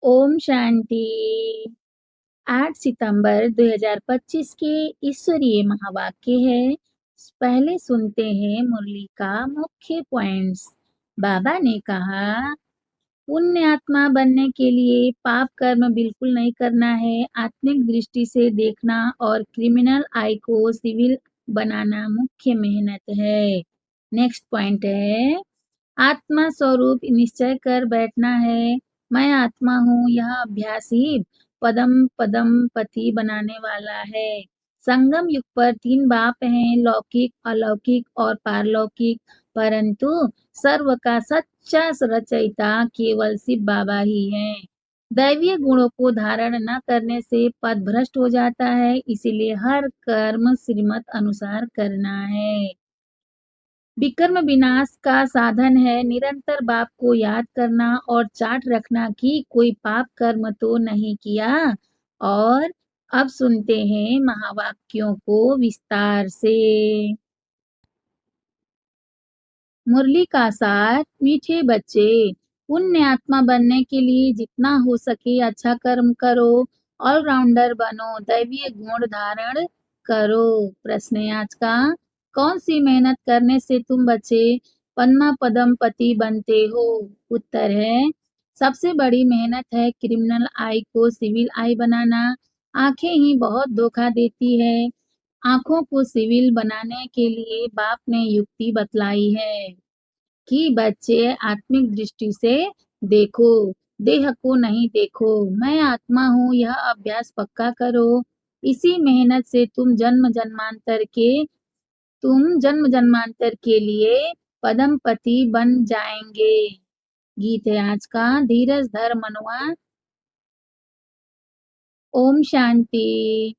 ओम शांति। 8 सितंबर 2025 के ईश्वरीय महावाक्य है। पहले सुनते हैं मुरली का मुख्य पॉइंट्स। बाबा ने कहा, पुण्य आत्मा बनने के लिए पाप कर्म बिल्कुल नहीं करना है। आत्मिक दृष्टि से देखना और क्रिमिनल आई को सिविल बनाना मुख्य मेहनत है। नेक्स्ट पॉइंट है, आत्मा स्वरूप निश्चय कर बैठना है। मैं आत्मा हूँ, यह अभ्यास ही पदम पदम पति बनाने वाला है। संगम युग पर 3 बाप हैं, लौकिक, अलौकिक और पारलौकिक, परंतु सर्व का सच्चा रचयिता केवल शिव बाबा ही हैं। दैवीय गुणों को धारण न करने से पद भ्रष्ट हो जाता है, इसीलिए हर कर्म श्रीमत अनुसार करना है। विकर्म विनाश का साधन है। निरंतर बाप को याद करना और चार्ट रखना कि कोई पाप कर्म तो नहीं किया। और अब सुनते हैं महावाक्यों को विस्तार से। मुरली का सार, मीठे बच्चे, पुण्य आत्मा बनने के लिए जितना हो सके अच्छा कर्म करो, ऑलराउंडर बनो, दैवीय गुण धारण करो। प्रश्न आज का, कौन सी मेहनत करने से तुम बच्चे पन्ना पदम पति बनते हो? उत्तर है, सबसे बड़ी मेहनत है क्रिमिनल आई को सिविल आई बनाना। आंखें ही बहुत धोखा देती है। आंखों को सिविल बनाने के लिए बाप ने युक्ति बतलाई है कि बच्चे आत्मिक दृष्टि से देखो, देह को नहीं देखो। मैं आत्मा हूँ, यह अभ्यास पक्का करो। इसी मेहनत से तुम जन्म जन्मांतर के लिए पदम पति बन जाएंगे। गीत है आज का, धीरज धर मनवा। ओम शांति।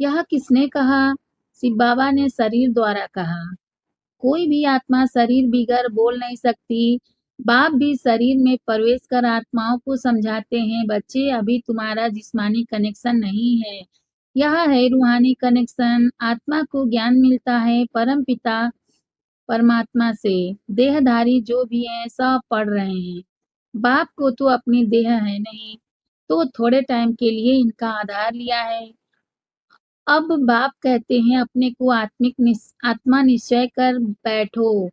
यह किसने कहा? शिव बाबा ने शरीर द्वारा कहा। कोई भी आत्मा शरीर बिगर बोल नहीं सकती। बाप भी शरीर में प्रवेश कर आत्माओं को समझाते हैं, बच्चे अभी तुम्हारा जिस्मानी कनेक्शन नहीं है, यह है रूहानी कनेक्शन। आत्मा को ज्ञान मिलता है परम पिता परमात्मा से। देहधारी जो भी हैं सब पढ़ रहे हैं। बाप को तो अपनी देह है नहीं, तो थोड़े टाइम के लिए इनका आधार लिया है। अब बाप कहते हैं अपने को आत्मा निश्चय कर बैठो।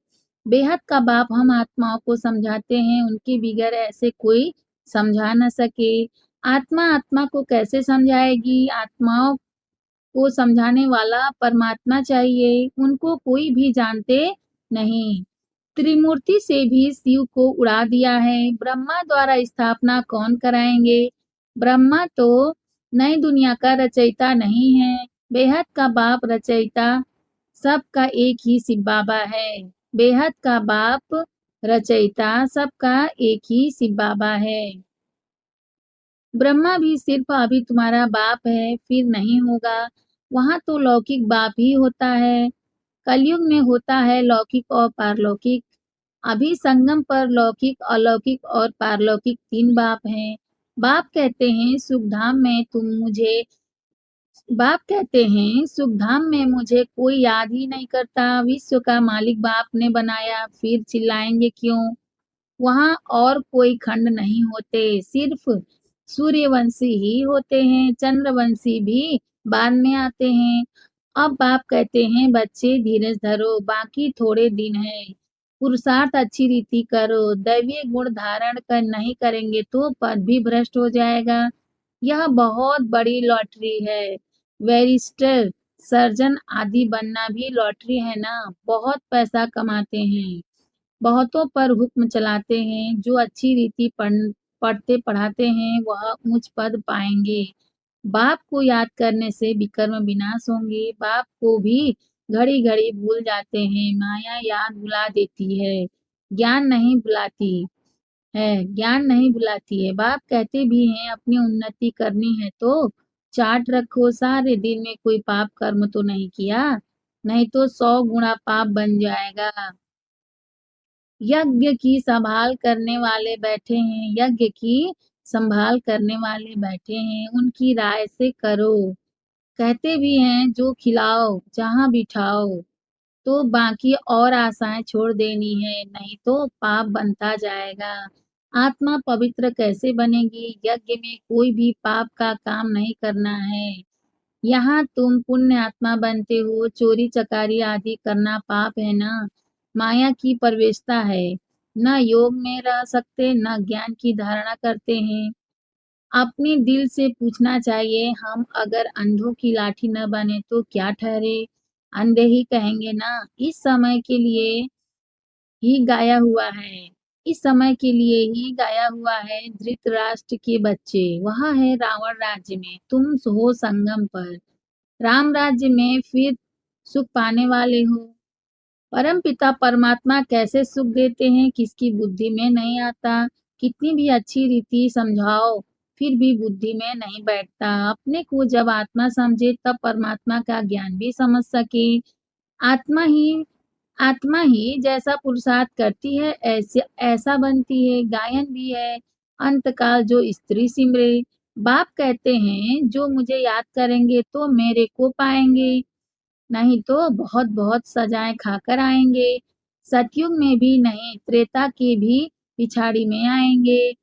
बेहद का बाप हम आत्माओं को समझाते हैं, उनके बिगर ऐसे कोई समझा न सके। आत्मा आत्मा को कैसे समझाएगी? आत्माओं को समझाने वाला परमात्मा चाहिए, उनको कोई भी जानते नहीं। त्रिमूर्ति से भी शिव को उड़ा दिया है। ब्रह्मा द्वारा स्थापना कौन कराएंगे? ब्रह्मा तो नई दुनिया का रचयिता नहीं है। बेहद का बाप रचयिता सबका एक ही शिव बाबा है। बेहद का बाप रचयिता सबका एक ही शिव बाबा है। ब्रह्मा भी सिर्फ अभी तुम्हारा बाप है, फिर नहीं होगा। वहां तो लौकिक बाप ही होता है। कलयुग में होता है लौकिक और पारलौकिक। अभी संगम पर लौकिक, अलौकिक और पारलौकिक 3 बाप हैं। बाप कहते हैं सुख धाम में मुझे कोई याद ही नहीं करता। विश्व का मालिक बाप ने बनाया, फिर चिल्लाएंगे क्यों? वहां और कोई खंड नहीं होते, सिर्फ सूर्यवंशी ही होते हैं। चंद्रवंशी भी बाद में आते हैं। अब बाप कहते हैं बच्चे धीरज धरो, बाकी थोड़े दिन है। पुरुषार्थ अच्छी रीति करो। दैवीय गुण धारण कर नहीं करेंगे तो पद भी भ्रष्ट हो जाएगा। यह बहुत बड़ी लॉटरी है। बैरिस्टर, सर्जन आदि बनना भी लॉटरी है ना। बहुत पैसा कमाते हैं, बहुतों पर हुक्म चलाते हैं। जो अच्छी रीति पढ़ते पढ़ाते हैं वह ऊंच पद पाएंगे। बाप को याद करने से विकर्म विनाश होंगे। बाप को भी घड़ी घड़ी भूल जाते हैं, माया याद भुला देती है, ज्ञान नहीं भुलाती ज्ञान नहीं भुलाती है। बाप कहते भी हैं अपनी उन्नति करनी है तो चार्ट रखो, सारे दिन में कोई पाप कर्म तो नहीं किया, नहीं तो 100 गुना पाप बन जाएगा। यज्ञ की संभाल करने वाले बैठे हैं, यज्ञ की संभाल करने वाले बैठे हैं, उनकी राय से करो। कहते भी हैं जो खिलाओ जहाँ बिठाओ, तो बाकी और आशाएं छोड़ देनी है, नहीं तो पाप बनता जाएगा। आत्मा पवित्र कैसे बनेगी? यज्ञ में कोई भी पाप का काम नहीं करना है। यहाँ तुम पुण्य आत्मा बनते हो, चोरी-चकारी आदि करना पाप है ना? माया की प्रवेशता है। न योग में रह सकते, न ज्ञान की धारणा करते हैं। अपने दिल से पूछना चाहिए, हम अगर अंधों की लाठी न बने तो क्या ठहरे? अंधे ही कहेंगे ना, इस समय के लिए ही गाया हुआ है। इस समय के लिए ही गाया हुआ है धृतराष्ट्र के बच्चे। वहाँ है रावण राज्य में, तुम हो संगम पर। राम राज्य में फिर सुख पाने वाले हो। परमपिता परमात्मा कैसे सुख देते हैं किसकी बुद्धि में नहीं आता। कितनी भी अच्छी रीति समझाओ फिर भी बुद्धि में नहीं बैठता। अपने को जब आत्मा समझे तब परमात्मा का ज्ञान भी समझ सके। आत्मा ही आत्मा ही जैसा पुरुषार्थ करती है ऐसे ऐसा बनती है। गायन भी है, अंतकाल जो स्त्री सिमरे। बाप कहते हैं जो मुझे याद करेंगे तो मेरे को पाएंगे, नहीं तो बहुत बहुत सजाएं खाकर आएंगे। सतयुग में भी नहीं, त्रेता के भी पिछाड़ी में आएंगे।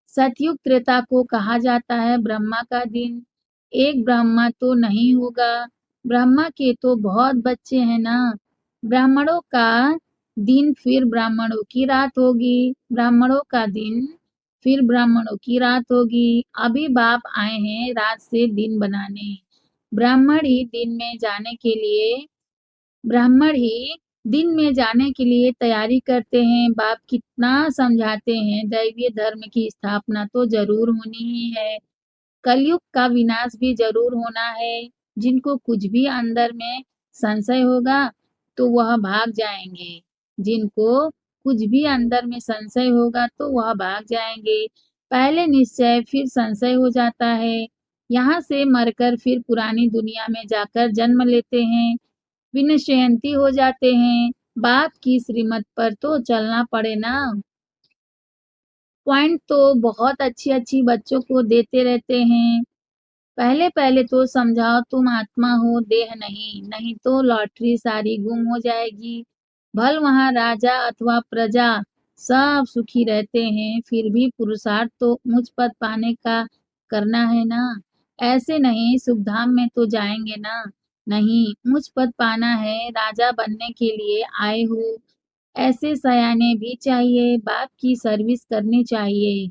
सतयुग त्रेता को कहा जाता है ब्रह्मा का दिन। एक ब्रह्मा तो नहीं होगा, ब्रह्मा के तो बहुत बच्चे हैं ना। ब्राह्मणों का दिन फिर ब्राह्मणों की रात होगी, ब्राह्मणों का दिन फिर ब्राह्मणों की रात होगी। अभी बाप आए हैं रात से दिन बनाने। ब्राह्मण ही दिन में जाने के लिए ब्राह्मण ही दिन में जाने के लिए तैयारी करते हैं। बाप कितना समझाते हैं, दैवीय धर्म की स्थापना तो जरूर होनी ही है। कलयुग का विनाश भी जरूर होना है। जिनको कुछ भी अंदर में संशय होगा तो वह भाग जाएंगे। जिनको कुछ भी अंदर में संशय होगा तो वह भाग जाएंगे। पहले निश्चय फिर संशय हो जाता है। यहाँ से मरकर फिर पुरानी दुनिया में जाकर जन्म लेते हैं, विनश्यंती हो जाते हैं। बाप की श्रीमत पर तो चलना पड़े ना। पॉइंट तो बहुत अच्छी अच्छी बच्चों को देते रहते हैं। पहले पहले तो समझाओ तुम आत्मा हो, देह नहीं, नहीं तो लॉटरी सारी गुम हो जाएगी। भल वहाँ राजा अथवा प्रजा सब सुखी रहते हैं, फिर भी पुरुषार्थ तो मुझ पद पाने का करना है ना। ऐसे नहीं सुखधाम में तो जाएंगे ना। नहीं, मुझ पद पाना है, राजा बनने के लिए आए हो। ऐसे सयाने भी चाहिए, बाप की सर्विस करनी चाहिए।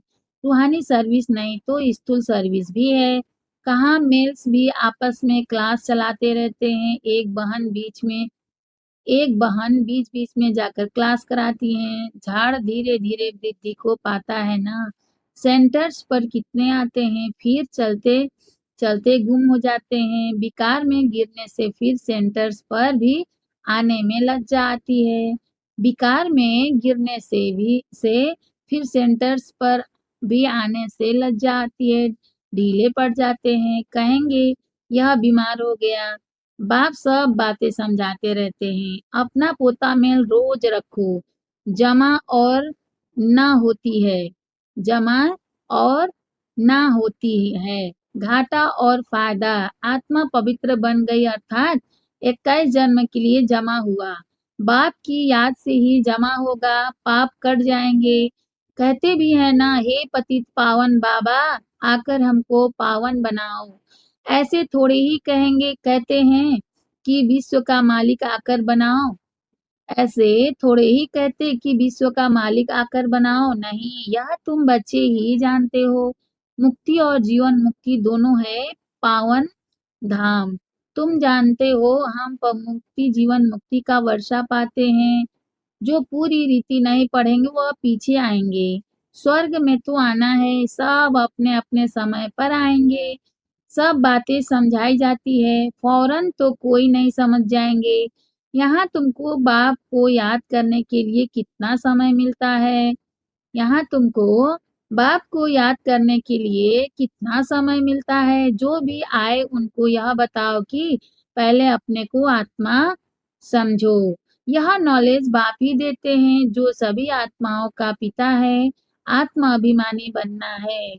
रूहानी सर्विस नहीं तो स्थूल सर्विस भी है। कहाँ मेल्स भी आपस में क्लास चलाते रहते हैं। एक बहन बीच-बीच में जाकर क्लास कराती हैं। झाड़ धीरे-धीरे वृद्धि को पाता है ना। सेंटर्स पर कितने आते हैं, फिर चलते गुम हो जाते हैं। विकार में गिरने से फिर सेंटर्स पर भी आने में लज्जा आती है। विकार में गिरने से फिर सेंटर्स पर भी आने से लज्जा आती है। ढीले पड़ जाते हैं, कहेंगे यह बीमार हो गया। बाप सब बातें समझाते रहते हैं। अपना पोता मेल रोज रखो, जमा और ना होती है, जमा और ना होती है, घाटा और फायदा। आत्मा पवित्र बन गई अर्थात 21 जन्म के लिए जमा हुआ। बाप की याद से ही जमा होगा, पाप कट जाएंगे। कहते भी है ना, हे पतित पावन बाबा आकर हमको पावन बनाओ। ऐसे थोड़े ही कहेंगे, कहते हैं कि विश्व का मालिक आकर बनाओ। ऐसे थोड़े ही कहते कि विश्व का मालिक आकर बनाओ। नहीं, यह तुम बच्चे ही जानते हो। मुक्ति और जीवन मुक्ति दोनों है पावन धाम। तुम जानते हो हम मुक्ति जीवन मुक्ति का वर्षा पाते हैं। जो पूरी रीति नहीं पढ़ेंगे वह पीछे आएंगे। स्वर्ग में तो आना है, सब अपने अपने समय पर आएंगे। सब बातें समझाई जाती है, फौरन तो कोई नहीं समझ जाएंगे। यहाँ तुमको बाप को याद करने के लिए कितना समय मिलता है। यहाँ तुमको बाप को याद करने के लिए कितना समय मिलता है। जो भी आए उनको यह बताओ कि पहले अपने को आत्मा समझो। यह नॉलेज बाप ही देते हैं जो सभी आत्माओं का पिता है। आत्मा अभिमानी बनना है।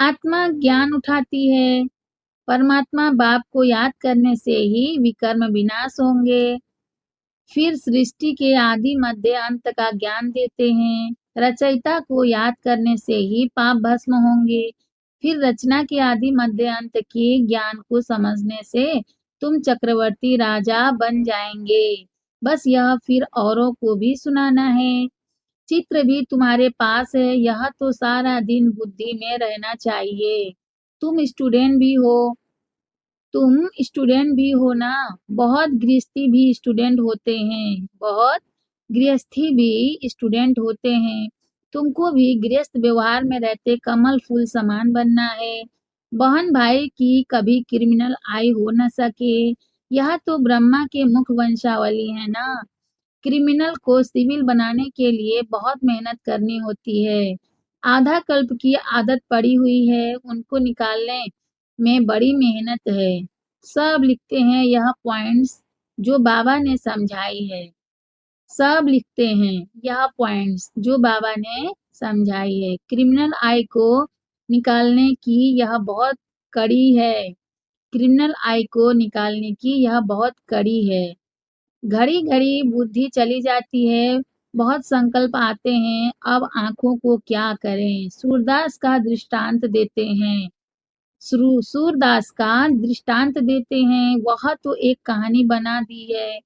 आत्मा ज्ञान उठाती है। परमात्मा बाप को याद करने से ही विकर्म विनाश होंगे। फिर सृष्टि के आदि मध्य अंत का ज्ञान देते हैं। रचयिता को याद करने से ही पाप भस्म होंगे। फिर रचना के आदि मध्य अंत के ज्ञान को समझने से तुम चक्रवर्ती राजा बन जाएंगे। बस यह फिर औरों को भी सुनाना है। चित्र भी तुम्हारे पास है, यह तो सारा दिन बुद्धि में रहना चाहिए। तुम स्टूडेंट भी हो तुम स्टूडेंट भी हो ना। बहुत गृहस्थी भी स्टूडेंट होते हैं, बहुत गृहस्थी भी स्टूडेंट होते हैं। तुमको भी गृहस्थ व्यवहार में रहते कमल फूल समान बनना है। बहन भाई की कभी क्रिमिनल आई हो न सके, यह तो ब्रह्मा के मुख वंशावली है ना। क्रिमिनल को सिविल बनाने के लिए बहुत मेहनत करनी होती है। आधा कल्प की आदत पड़ी हुई है, उनको निकालने में बड़ी मेहनत है। सब लिखते हैं यह पॉइंट्स जो बाबा ने समझाई है। सब लिखते हैं यह पॉइंट्स जो बाबा ने समझाई है। क्रिमिनल आई को निकालने की यह बहुत कड़ी है। क्रिमिनल आई को निकालने की यह बहुत कड़ी है। घड़ी घड़ी बुद्धि चली जाती है, बहुत संकल्प आते हैं, अब आंखों को क्या करें। सूरदास का दृष्टांत देते हैं। सूरदास का दृष्टांत देते हैं, वह तो एक कहानी बना दी है।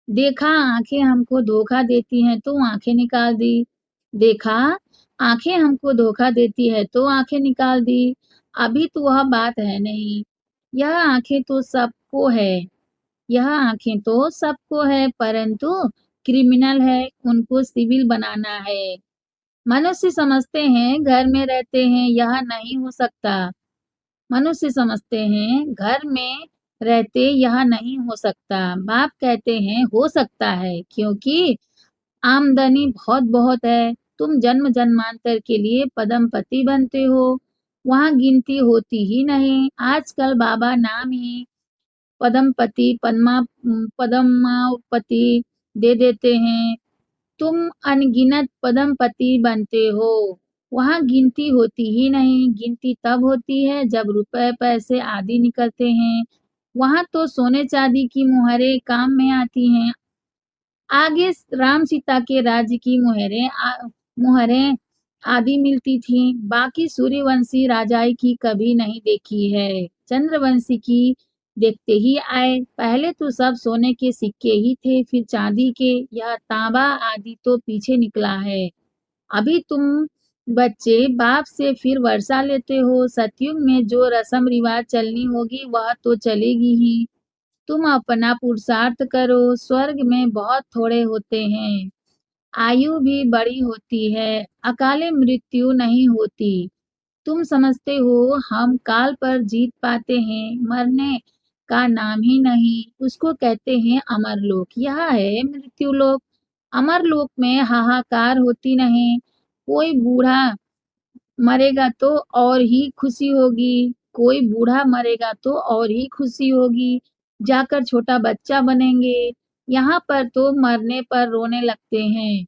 देखा आंखें हमको धोखा देती हैं तो आंखें निकाल दी। देखा आंखें हमको धोखा देती है तो आंखें निकाल दी। अभी तो वह बात है नहीं। यह आंखें तो सबको है यह आंखें तो सबको है, परंतु क्रिमिनल है, उनको सिविल बनाना है। मनुष्य समझते हैं घर में रहते हैं, यह नहीं हो सकता। मनुष्य समझते हैं घर में रहते यह नहीं हो सकता। बाप कहते हैं हो सकता है, क्योंकि आमदनी बहुत बहुत है। तुम जन्म जन्मांतर के लिए पदमपति बनते हो, वहां गिनती होती ही नहीं। आजकल बाबा नाम ही पद्मावती दे देते हैं। तुम अनगिनत पद्मपति बनते हो, वहां गिनती होती ही नहीं। गिनती तब होती है जब रुपए पैसे आदि निकलते हैं, वहां तो सोने चांदी की मुहरें काम में आती हैं। आगे राम सीता के राज्य की मुहरें आदि मिलती थी। बाकी सूर्यवंशी राजाई की कभी नहीं देखी है। चंद्रवंशी की देखते ही आए। पहले तो सब सोने के सिक्के ही थे, फिर चांदी के। यह तांबा आदि तो पीछे निकला है। अभी तुम बच्चे बाप से फिर वर्षा लेते हो। सतयुग में जो रस्म रिवाज चलनी होगी वह तो चलेगी ही। तुम अपना पुरुषार्थ करो। स्वर्ग में बहुत थोड़े होते हैं, आयु भी बड़ी होती है, अकाले मृत्यु नहीं होती। तुम समझते हो हम काल पर जीत पाते हैं, मरने का नाम ही नहीं। उसको कहते हैं अमरलोक, यह है मृत्युलोक। अमरलोक में हाहाकार होती नहीं। कोई बूढ़ा मरेगा तो और ही खुशी होगी, कोई बूढ़ा मरेगा तो और ही खुशी होगी, जाकर छोटा बच्चा बनेंगे। यहाँ पर तो मरने पर रोने लगते हैं।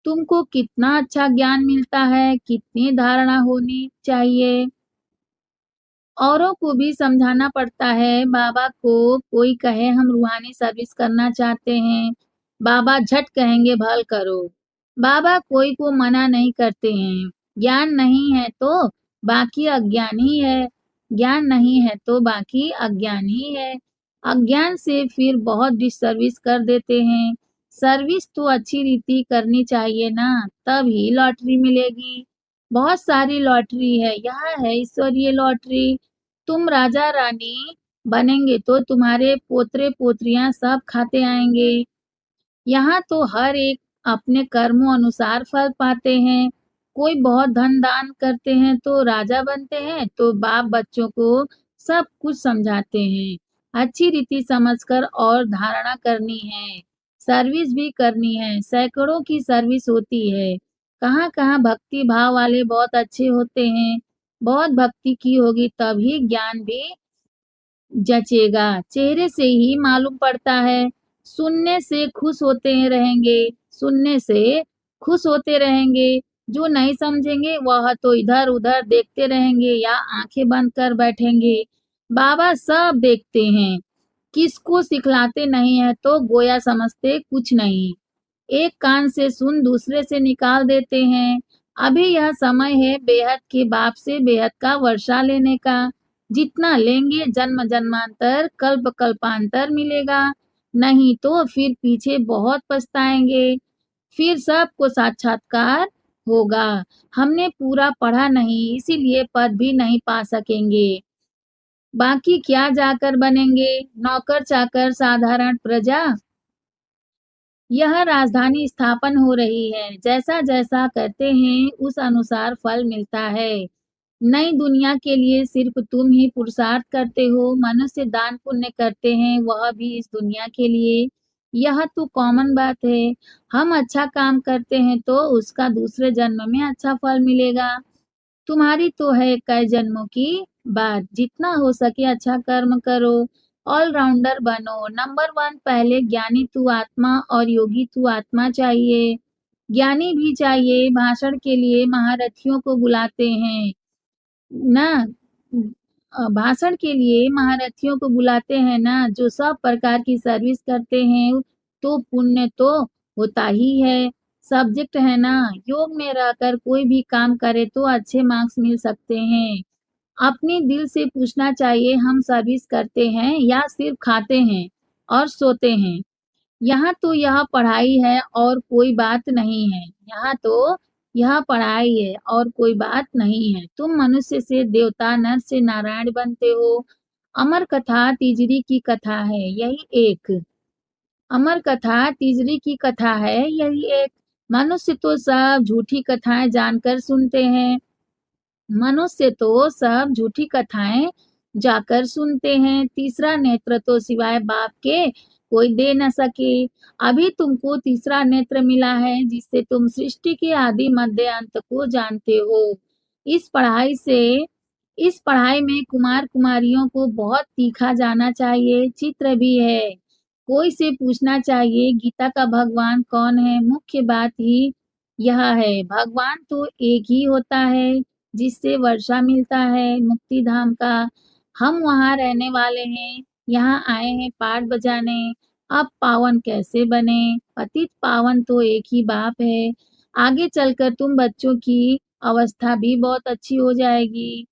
तुमको कितना अच्छा ज्ञान मिलता है, कितनी धारणा होनी चाहिए। औरों को भी समझाना पड़ता है। बाबा को कोई कहे हम रूहानी सर्विस करना चाहते हैं, बाबा झट कहेंगे भल करो। बाबा कोई को मना नहीं करते हैं। ज्ञान नहीं है तो बाकी अज्ञान ही है, ज्ञान नहीं है तो बाकी अज्ञान ही है। अज्ञान से फिर बहुत डिसर्विस कर देते हैं। सर्विस तो अच्छी रीति करनी चाहिए ना, तब ही लॉटरी मिलेगी। बहुत सारी लॉटरी है, यह है ईश्वरीय लॉटरी। तुम राजा रानी बनेंगे तो तुम्हारे पोतरे पोतरियां सब खाते आएंगे। यहाँ तो हर एक अपने कर्मों अनुसार फल पाते हैं। कोई बहुत धन दान करते हैं तो राजा बनते हैं, तो बाप बच्चों को सब कुछ समझाते हैं। अच्छी रीति समझकर और धारणा करनी है, सर्विस भी करनी है। सैकड़ों की सर्विस होती है। कहाँ कहाँ भक्ति भाव वाले बहुत अच्छे होते हैं। बहुत भक्ति की होगी तभी ज्ञान भी जचेगा, चेहरे से ही मालूम पड़ता है। सुनने से खुश होते रहेंगे, सुनने से खुश होते रहेंगे। जो नहीं समझेंगे वह तो इधर उधर देखते रहेंगे या आंखें बंद कर बैठेंगे। बाबा सब देखते हैं, किसको सिखलाते नहीं है तो गोया समझते कुछ नहीं। एक कान से सुन दूसरे से निकाल देते हैं। अभी यह समय है बेहद के बाप से बेहद का वर्षा लेने का। जितना लेंगे जन्म जन्मांतर कल्प कल्पांतर मिलेगा, नहीं तो फिर पीछे बहुत पछताएंगे। फिर सबको साक्षात्कार होगा। हमने पूरा पढ़ा नहीं इसीलिए पद भी नहीं पा सकेंगे। बाकी क्या जाकर बनेंगे, नौकर चाकर साधारण प्रजा। यह राजधानी स्थापन हो रही है, जैसा जैसा करते हैं उस अनुसार फल मिलता है। नई दुनिया के लिए सिर्फ तुम ही पुरुषार्थ करते हो, मनुष्य दान पुण्य करते हैं वह भी इस दुनिया के लिए। यह तो कॉमन बात है। हम अच्छा काम करते हैं तो उसका दूसरे जन्म में अच्छा फल मिलेगा। तुम्हारी तो है कई जन्मों की बात, जितना हो सके अच्छा कर्म करो, ऑलराउंडर बनो। नंबर 1 पहले ज्ञानी तू आत्मा और योगी तू आत्मा चाहिए। ज्ञानी भी चाहिए, भाषण के लिए महारथियों को बुलाते हैं ना। भाषण के लिए महारथियों को बुलाते हैं ना, जो सब प्रकार की सर्विस करते हैं तो पुण्य तो होता ही है। सब्जेक्ट है ना, योग में रहकर कोई भी काम करे तो अच्छे मार्क्स मिल सकते हैं। अपने दिल से पूछना चाहिए हम सर्विस करते हैं या सिर्फ खाते हैं और सोते हैं। यहाँ तो यह पढ़ाई है और कोई बात नहीं है। यहाँ तो यह पढ़ाई है और कोई बात नहीं है। तुम मनुष्य से देवता, नर से नारायण बनते हो। अमर कथा तिजरी की कथा है यही एक। अमर कथा तिजरी की कथा है यही एक। मनुष्य तो सब झूठी कथाएं जानकर सुनते हैं। मनुष्य तो सब झूठी कथाएं जाकर सुनते हैं। तीसरा नेत्र तो सिवाय बाप के कोई दे न सके। अभी तुमको तीसरा नेत्र मिला है जिससे तुम सृष्टि के आदि मध्य अंत को जानते हो। इस पढ़ाई से इस पढ़ाई में कुमार कुमारियों को बहुत तीखा जाना चाहिए। चित्र भी है। कोई से पूछना चाहिए गीता का भगवान कौन है। मुख्य बात ही यह है, भगवान तो एक ही होता है जिससे वर्षा मिलता है मुक्ति धाम का। हम वहाँ रहने वाले हैं, यहाँ आए हैं पाठ बजाने। अब पावन कैसे बने, पतित पावन तो एक ही बाप है। आगे चलकर तुम बच्चों की अवस्था भी बहुत अच्छी हो जाएगी।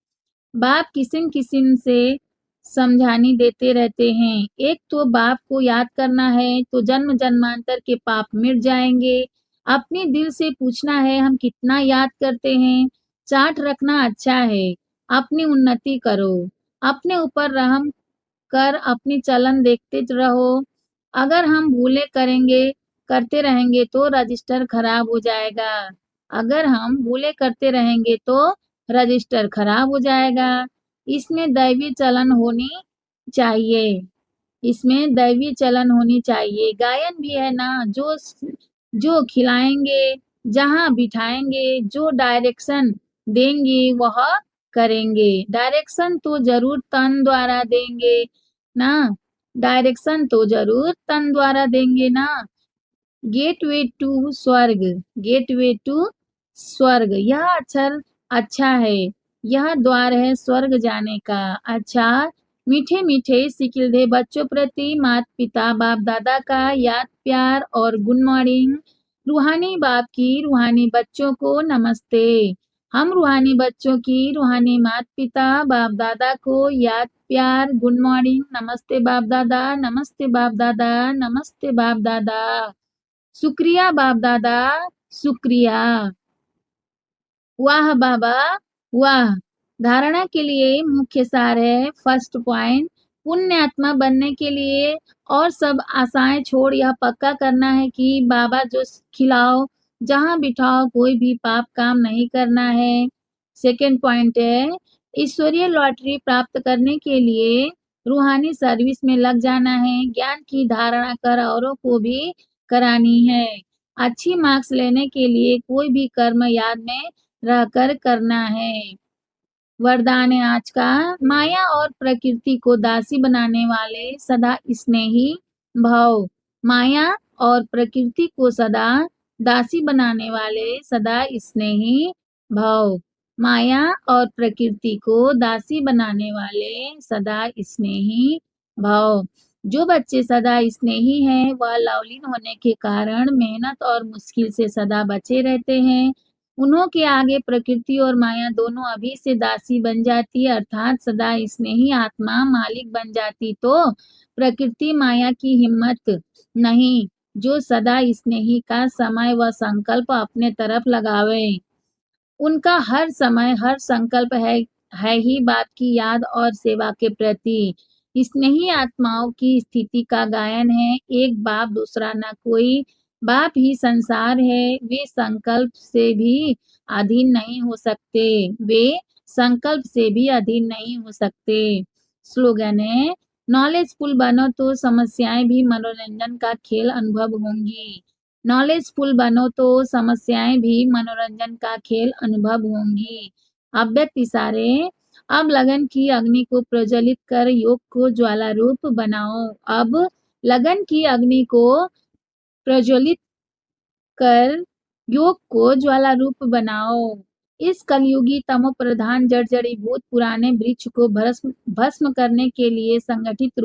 बाप किस्म किस्म से समझानी देते रहते हैं। एक तो बाप को याद करना है तो जन्म जन्मांतर के पाप मिट जाएंगे। अपने दिल से पूछना है हम कितना याद करते हैं। चार्ट रखना अच्छा है, अपनी उन्नति करो। अपने ऊपर रहम कर अपनी चलन देखते रहो। अगर हम भूले करते रहेंगे तो रजिस्टर खराब हो जाएगा। अगर हम भूले करते रहेंगे तो रजिस्टर खराब हो जाएगा। इसमें दैवी चलन होनी चाहिए। इसमें दैवी चलन होनी चाहिए। गायन भी है ना, जो जो खिलाएंगे, जहाँ बिठाएंगे, जो डायरेक्शन देंगे वह करेंगे। डायरेक्शन तो जरूर तन द्वारा देंगे ना। डायरेक्शन तो जरूर तन द्वारा देंगे ना। गेटवे टू स्वर्ग। गेटवे टू स्वर्ग, यह अक्षर अच्छा है। यह द्वार है स्वर्ग जाने का। अच्छा, मीठे मीठे सिकिलधे बच्चों प्रति माता पिता बाप दादा का याद प्यार और गुड मॉर्निंग। रूहानी बाप की रूहानी बच्चों को नमस्ते। हम रूहानी बच्चों की रूहानी माता पिता बाप दादा को याद प्यार गुड मॉर्निंग। नमस्ते बाप दादा, नमस्ते बाप दादा, नमस्ते बाप दादा। शुक्रिया बाप दादा, शुक्रिया। वाह बाबा, वाह। धारणा के लिए मुख्य सार है, फर्स्ट पॉइंट, पुण्य आत्मा बनने के लिए और सब आशाएं छोड़ यह पक्का करना है कि बाबा जो खिलाओ जहां बिठाओ कोई भी पाप काम नहीं करना है। सेकंड पॉइंट है, ईश्वरीय लॉटरी प्राप्त करने के लिए रूहानी सर्विस में लग जाना है। ज्ञान की धारणा कर औरों को भी करानी है। अच्छी मार्क्स लेने के लिए कोई भी कर्म याद में रहकर करना है। वरदान है आज का, माया और प्रकृति को दासी बनाने वाले सदा स्नेही भव। माया और प्रकृति को सदा दासी बनाने वाले सदा स्नेही भव। माया और प्रकृति को दासी बनाने वाले सदा स्नेही भव। जो बच्चे सदा स्नेही हैं, वह लवलीन होने के कारण मेहनत और मुश्किल से सदा बचे रहते हैं। उन्हों के आगे प्रकृति और माया दोनों अभी से दासी बन जाती, अर्थात सदा स्नेही आत्मा मालिक बन जाती तो प्रकृति माया की हिम्मत नहीं, जो सदा स्नेही का समय व संकल्प अपने तरफ लगावे। उनका हर समय हर संकल्प है ही बाप की याद और सेवा के प्रति। स्नेही आत्माओं की स्थिति का गायन है, एक बाप दूसरा न कोई, बाप ही संसार है, वे संकल्प से भी अधीन नहीं हो सकते, वे संकल्प से भी अधीन नहीं हो सकते। स्लोगन है, नॉलेजफुल बनो तो समस्याएं भी मनोरंजन का खेल अनुभव होंगी। नॉलेजफुल बनो तो समस्याएं भी मनोरंजन का खेल अनुभव होंगी। अव्यक्त इशारे, अब लगन की अग्नि को प्रज्वलित कर योग को ज्वाला रूप बनाओ। अब लगन की अग्नि को प्रज्वलित कर योग को ज्वाला रूप बनाओ। इस कलयुगी तमो प्रधान जर्जरीभूत पुराने वृक्ष को भस्म भस्म करने के लिए संगठित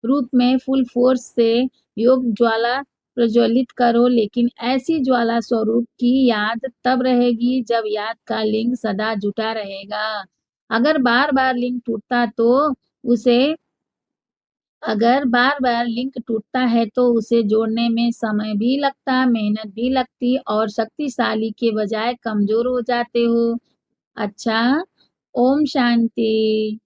रूप में फुल फोर्स से योग ज्वाला प्रज्वलित करो, लेकिन ऐसी ज्वाला स्वरूप की याद तब रहेगी जब याद का लिंग सदा जुटा रहेगा। अगर बार बार लिंग टूटता तो उसे अगर बार-बार लिंक टूटता है तो उसे जोड़ने में समय भी लगता, मेहनत भी लगती और शक्तिशाली के बजाय कमज़ोर हो जाते हो। अच्छा, ओम शांति।